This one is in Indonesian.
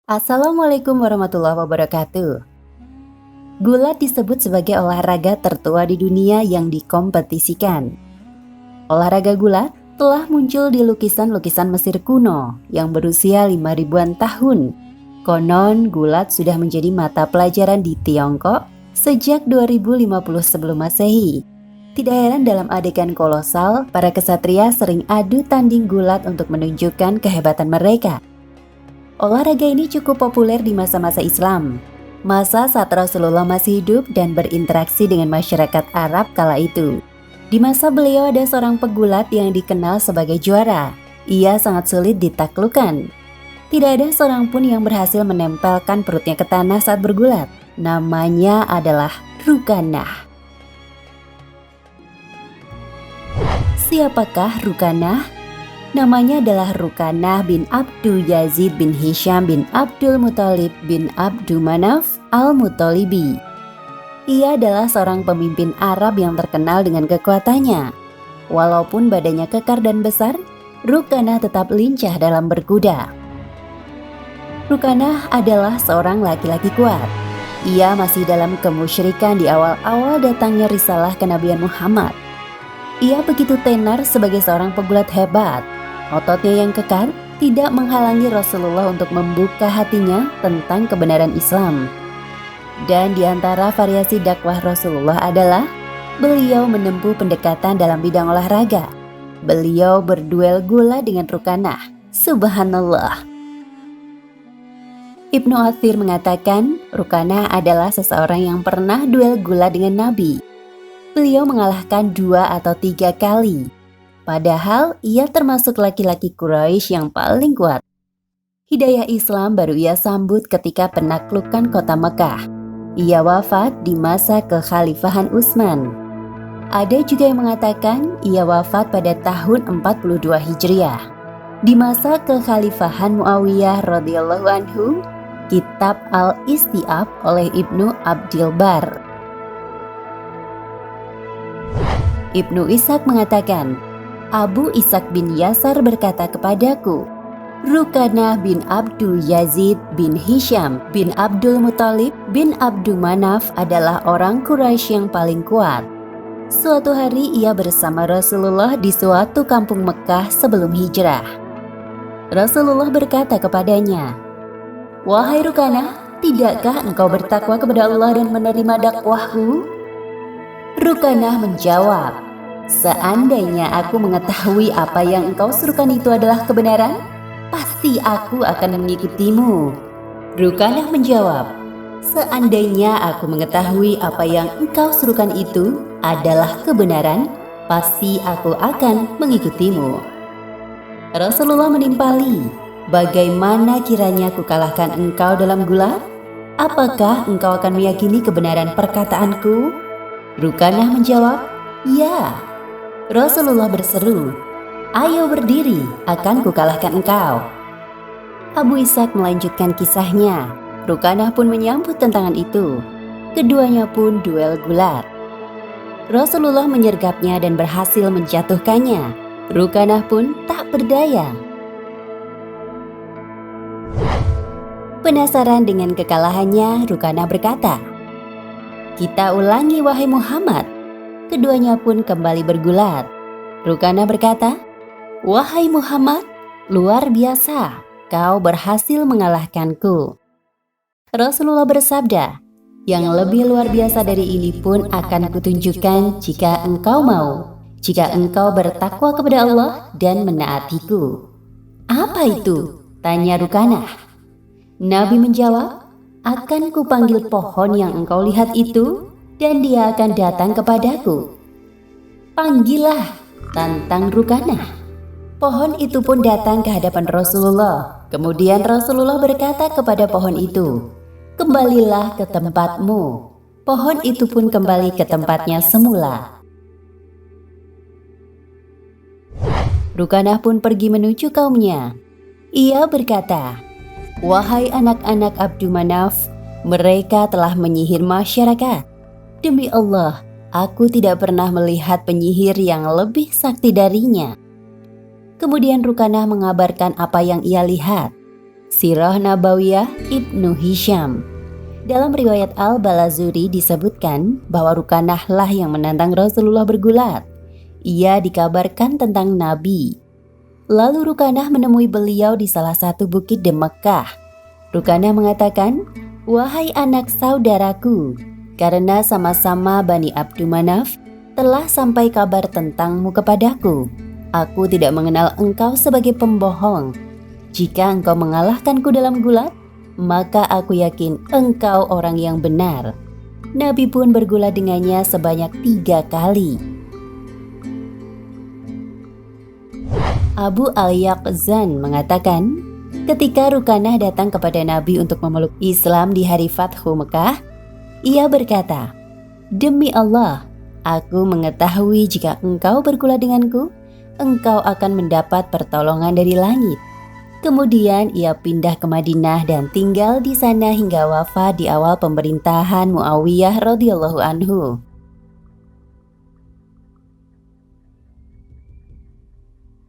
Assalamualaikum warahmatullahi wabarakatuh. Gulat disebut sebagai olahraga tertua di dunia yang dikompetisikan. Olahraga gulat telah muncul di lukisan-lukisan Mesir kuno yang berusia 5.000-an tahun. Konon, gulat sudah menjadi mata pelajaran di Tiongkok sejak 2050 sebelum Masehi. Tidak heran dalam adegan kolosal, para kesatria sering adu tanding gulat untuk menunjukkan kehebatan mereka. Olahraga ini cukup populer di masa-masa Islam, masa saat Rasulullah masih hidup dan berinteraksi dengan masyarakat Arab kala itu. Di masa beliau ada seorang pegulat yang dikenal sebagai juara. Ia sangat sulit ditaklukkan. Tidak ada seorang pun yang berhasil menempelkan perutnya ke tanah saat bergulat. Namanya adalah Rukanah. Siapakah Rukanah? Namanya adalah Rukanah bin Abdu Yazid bin Hisham bin Abdul Muthalib bin Abdu Manaf al-Muthalibi. Ia adalah seorang pemimpin Arab yang terkenal dengan kekuatannya. Walaupun badannya kekar dan besar, Rukanah tetap lincah dalam berkuda. Rukanah adalah seorang laki-laki kuat. Ia masih dalam kemusyrikan di awal-awal datangnya risalah kenabian Muhammad. Ia begitu tenar sebagai seorang pegulat hebat. Ototnya yang kekar tidak menghalangi Rasulullah untuk membuka hatinya tentang kebenaran Islam. Dan di antara variasi dakwah Rasulullah adalah beliau menempuh pendekatan dalam bidang olahraga. Beliau berduel gula dengan Rukanah. Subhanallah. Ibnu Athir mengatakan Rukanah adalah seseorang yang pernah duel gula dengan Nabi. Beliau mengalahkan 2 atau 3 kali. Padahal ia termasuk laki-laki Quraisy yang paling kuat. Hidayah Islam baru ia sambut ketika penaklukan kota Mekah. Ia wafat di masa kekhalifahan Utsman. Ada juga yang mengatakan ia wafat pada tahun 42 Hijriah. Di masa kekhalifahan Muawiyah radhiyallahu anhu, kitab Al-Istiab oleh Ibnu Abdil Bar. Ibnu Ishaq mengatakan, Abu Ishaq bin Yasar berkata kepadaku, Rukanah bin Abdu Yazid bin Hisham bin Abdul Muthalib bin Abdu Manaf adalah orang Quraisy yang paling kuat. Suatu hari ia bersama Rasulullah di suatu kampung Mekah sebelum hijrah. Rasulullah berkata kepadanya, Wahai Rukanah, tidakkah engkau bertakwa kepada Allah dan menerima dakwahku? Rukanah menjawab, Seandainya aku mengetahui apa yang engkau serukan itu adalah kebenaran, pasti aku akan mengikutimu. Rukanah menjawab, Seandainya aku mengetahui apa yang engkau serukan itu adalah kebenaran, pasti aku akan mengikutimu. Rasulullah menimpali, Bagaimana kiranya ku kalahkan engkau dalam gulat? Apakah engkau akan meyakini kebenaran perkataanku? Rukanah menjawab, Ya. Rasulullah berseru, Ayo berdiri, akan kukalahkan engkau. Abu Ishaq melanjutkan kisahnya. Rukanah pun menyambut tantangan itu. Keduanya pun duel gulat. Rasulullah menyergapnya dan berhasil menjatuhkannya. Rukanah pun tak berdaya. Penasaran dengan kekalahannya, Rukanah berkata, Kita ulangi wahai Muhammad. Keduanya pun kembali bergulat. Rukanah berkata, Wahai Muhammad, luar biasa, kau berhasil mengalahkanku. Rasulullah bersabda, Yang lebih luar biasa dari ini pun akan kutunjukkan jika engkau mau, jika engkau bertakwa kepada Allah dan menaatiku. Apa itu? Tanya Rukanah. Nabi menjawab, Akan kupanggil pohon yang engkau lihat itu, dan dia akan datang kepadaku. Panggillah, tantang Rukanah. Pohon itu pun datang ke hadapan Rasulullah. Kemudian Rasulullah berkata kepada pohon itu, Kembalilah ke tempatmu. Pohon itu pun kembali ke tempatnya semula. Rukanah pun pergi menuju kaumnya. Ia berkata, Wahai anak-anak Abdu Manaf, mereka telah menyihir masyarakat. Demi Allah, aku tidak pernah melihat penyihir yang lebih sakti darinya. Kemudian Rukanah mengabarkan apa yang ia lihat. Sirah Nabawiyah Ibnu Hisham. Dalam riwayat Al-Balazuri disebutkan bahwa Rukanah lah yang menantang Rasulullah bergulat. Ia dikabarkan tentang Nabi. Lalu Rukanah menemui beliau di salah satu bukit di Mekah. Rukanah mengatakan, "Wahai anak saudaraku, karena sama-sama Bani Abdu Manaf telah sampai kabar tentangmu kepadaku. Aku tidak mengenal engkau sebagai pembohong. Jika engkau mengalahkanku dalam gulat, maka aku yakin engkau orang yang benar." Nabi pun bergulat dengannya sebanyak 3 kali. Abu al-Yaqzan mengatakan, ketika Rukanah datang kepada Nabi untuk memeluk Islam di hari Fathu Mekah, ia berkata, "Demi Allah, aku mengetahui jika engkau bergulat denganku, engkau akan mendapat pertolongan dari langit." Kemudian ia pindah ke Madinah dan tinggal di sana hingga wafat di awal pemerintahan Muawiyah radhiyallahu anhu.